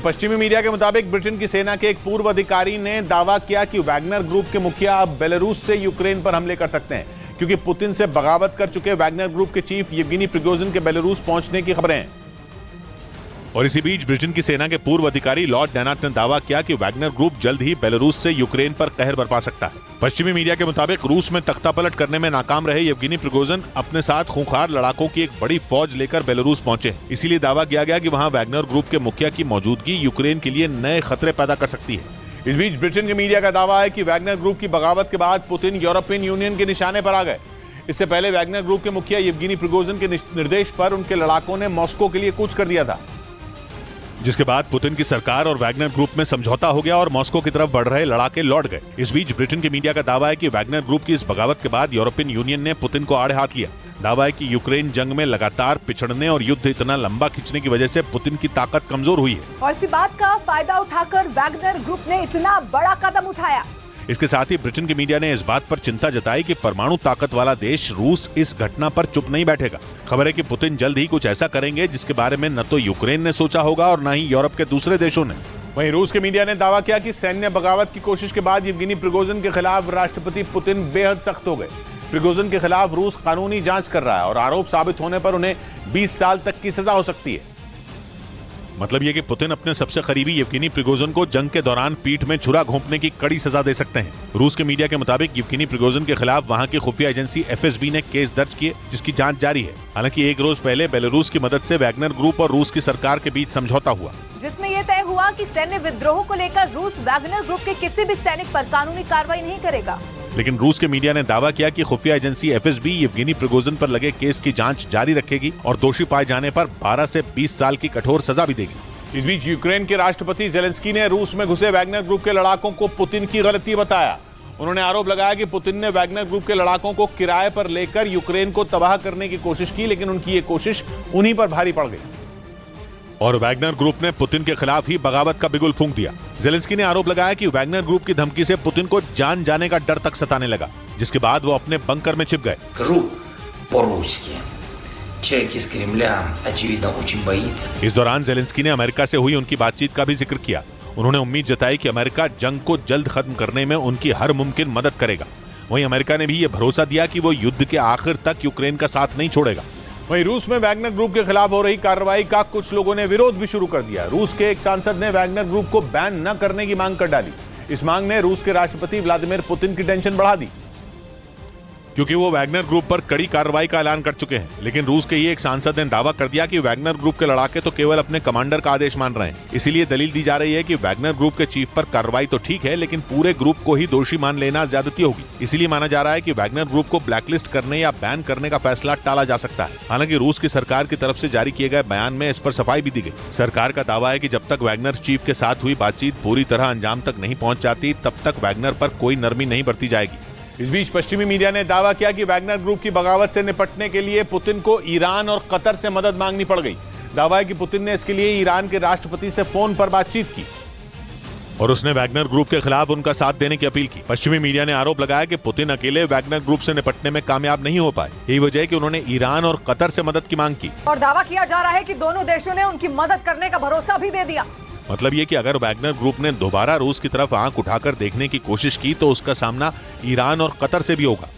पश्चिमी मीडिया के मुताबिक ब्रिटेन की सेना के एक पूर्व अधिकारी ने दावा किया कि वैगनर ग्रुप के मुखिया अब बेलारूस से यूक्रेन पर हमले कर सकते हैं, क्योंकि पुतिन से बगावत कर चुके वैगनर ग्रुप के चीफ येवगेनी प्रिगोजिन के बेलारूस पहुंचने की खबरें हैं। और इसी बीच ब्रिटेन की सेना के पूर्व अधिकारी लॉर्ड डैनाट ने दावा किया कि वैगनर ग्रुप जल्द ही बेलारूस से यूक्रेन पर कहर बरपा सकता है। पश्चिमी मीडिया के मुताबिक रूस में तख्तापलट करने में नाकाम रहे येवगेनी प्रिगोजिन अपने साथ खूंखार लड़ाकों की एक बड़ी फौज लेकर बेलारूस पहुंचे। इसीलिए दावा किया गया कि वहां वैगनर ग्रुप के मुखिया की मौजूदगी यूक्रेन के लिए नए खतरे पैदा कर सकती है। इस बीच ब्रिटेन के मीडिया का दावा है कि वैगनर ग्रुप की बगावत के बाद पुतिन यूरोपियन यूनियन के निशाने पर आ गए। इससे पहले वैगनर ग्रुप के मुखिया येवगेनी प्रिगोजिन के निर्देश पर उनके लड़ाकों ने मॉस्को के लिए कूच कर दिया था, जिसके बाद पुतिन की सरकार और वैगनर ग्रुप में समझौता हो गया और मॉस्को की तरफ बढ़ रहे लड़ाके लौट गए। इस बीच ब्रिटेन की मीडिया का दावा है कि वैगनर ग्रुप की इस बगावत के बाद यूरोपियन यूनियन ने पुतिन को आड़े हाथ लिया। दावा है कि यूक्रेन जंग में लगातार पिछड़ने और युद्ध इतना लंबा खींचने की वजह से पुतिन की ताकत कमजोर हुई है और इसी बात का फायदा उठाकर वैगनर ग्रुप ने इतना बड़ा कदम उठाया। इसके साथ ही ब्रिटेन की मीडिया ने इस बात पर चिंता जताई कि परमाणु ताकत वाला देश रूस इस घटना पर चुप नहीं बैठेगा। खबर है कि पुतिन जल्द ही कुछ ऐसा करेंगे जिसके बारे में न तो यूक्रेन ने सोचा होगा और न ही यूरोप के दूसरे देशों ने। वहीं रूस के मीडिया ने दावा किया कि सैन्य बगावत की कोशिश के बाद येवगेनी प्रिगोजिन के खिलाफ राष्ट्रपति पुतिन बेहद सख्त हो गए। प्रिगोजिन के खिलाफ रूस कानूनी जांच कर रहा है और आरोप साबित होने पर उन्हें 20 साल तक की सजा हो सकती है। मतलब यह कि पुतिन अपने सबसे करीबी येवगेनी प्रिगोजिन को जंग के दौरान पीठ में छुरा घोंपने की कड़ी सजा दे सकते हैं। रूस के मीडिया के मुताबिक येवगेनी प्रिगोजिन के खिलाफ वहां की खुफिया एजेंसी FSB ने केस दर्ज किए, जिसकी जांच जारी है। हालांकि एक रोज पहले बेलारूस की मदद से वैगनर ग्रुप और रूस की सरकार के बीच समझौता हुआ, जिसमें यह तय हुआ कि सैन्य विद्रोह को लेकर रूस वैगनर ग्रुप के किसी भी सैनिक पर कानूनी कार्रवाई नहीं करेगा। लेकिन रूस के मीडिया ने दावा किया कि खुफिया एजेंसी FSB येवगेनी प्रिगोजिन पर लगे केस की जांच जारी रखेगी और दोषी पाए जाने पर 12 से 20 साल की कठोर सजा भी देगी। इस बीच यूक्रेन के राष्ट्रपति जेलेंस्की ने रूस में घुसे वैगनर ग्रुप के लड़ाकों को पुतिन की गलती बताया। उन्होंने आरोप लगाया कि पुतिन ने वैगनर ग्रुप के लड़ाकों को किराए पर लेकर यूक्रेन को तबाह करने की कोशिश की, लेकिन उनकी ये कोशिश उन्हीं पर भारी पड़ गई और वैगनर ग्रुप ने पुतिन के खिलाफ ही बगावत का बिगुल फूंक दिया। जेलेंस्की ने आरोप लगाया कि वैगनर ग्रुप की धमकी से पुतिन को जान जाने का डर तक सताने लगा, जिसके बाद वो अपने बंकर में छिप गए। इस दौरान जेलेंस्की ने अमेरिका से हुई उनकी बातचीत का भी जिक्र किया। उन्होंने उम्मीद जताई कि अमेरिका जंग को जल्द खत्म करने में उनकी हर मुमकिन मदद करेगा। वहीं अमेरिका ने भी ये भरोसा दिया कि वो युद्ध के आखिर तक यूक्रेन का साथ नहीं छोड़ेगा। वहीं रूस में वैगनर ग्रुप के खिलाफ हो रही कार्रवाई का कुछ लोगों ने विरोध भी शुरू कर दिया। रूस के एक सांसद ने वैगनर ग्रुप को बैन न करने की मांग कर डाली। इस मांग ने रूस के राष्ट्रपति व्लादिमीर पुतिन की टेंशन बढ़ा दी, क्योंकि वो वैगनर ग्रुप पर कड़ी कार्रवाई का ऐलान कर चुके हैं। लेकिन रूस के ही एक सांसद ने दावा कर दिया कि वैगनर ग्रुप के लड़ाके तो केवल अपने कमांडर का आदेश मान रहे हैं। इसीलिए दलील दी जा रही है कि वैगनर ग्रुप के चीफ पर कार्रवाई तो ठीक है, लेकिन पूरे ग्रुप को ही दोषी मान लेना ज्यादती होगी। इसीलिए माना जा रहा है कि वैगनर ग्रुप को ब्लैकलिस्ट करने या बैन करने का फैसला टाला जा सकता है। हालांकि रूस की सरकार की तरफ से जारी किए गए बयान में इस पर सफाई भी दी गई। सरकार का दावा है कि जब तक वैगनर चीफ के साथ हुई बातचीत पूरी तरह अंजाम तक नहीं पहुंच जाती, तब तक वैगनर पर कोई नरमी नहीं बरती जाएगी। इस बीच पश्चिमी मीडिया ने दावा किया कि वैगनर ग्रुप की बगावत से निपटने के लिए पुतिन को ईरान और कतर से मदद मांगनी पड़ गई। दावा है कि पुतिन ने इसके लिए ईरान के राष्ट्रपति से फोन पर बातचीत की और उसने वैगनर ग्रुप के खिलाफ उनका साथ देने की अपील की। पश्चिमी मीडिया ने आरोप लगाया कि पुतिन अकेले वैगनर ग्रुप से निपटने में कामयाब नहीं हो पाए। यही वजह है कि उन्होंने ईरान और कतर से मदद की मांग की और दावा किया जा रहा है कि दोनों देशों ने उनकी मदद करने का भरोसा भी दे दिया। मतलब ये कि अगर वैगनर ग्रुप ने दोबारा रूस की तरफ आंख उठाकर देखने की कोशिश की तो उसका सामना ईरान और कतर से भी होगा।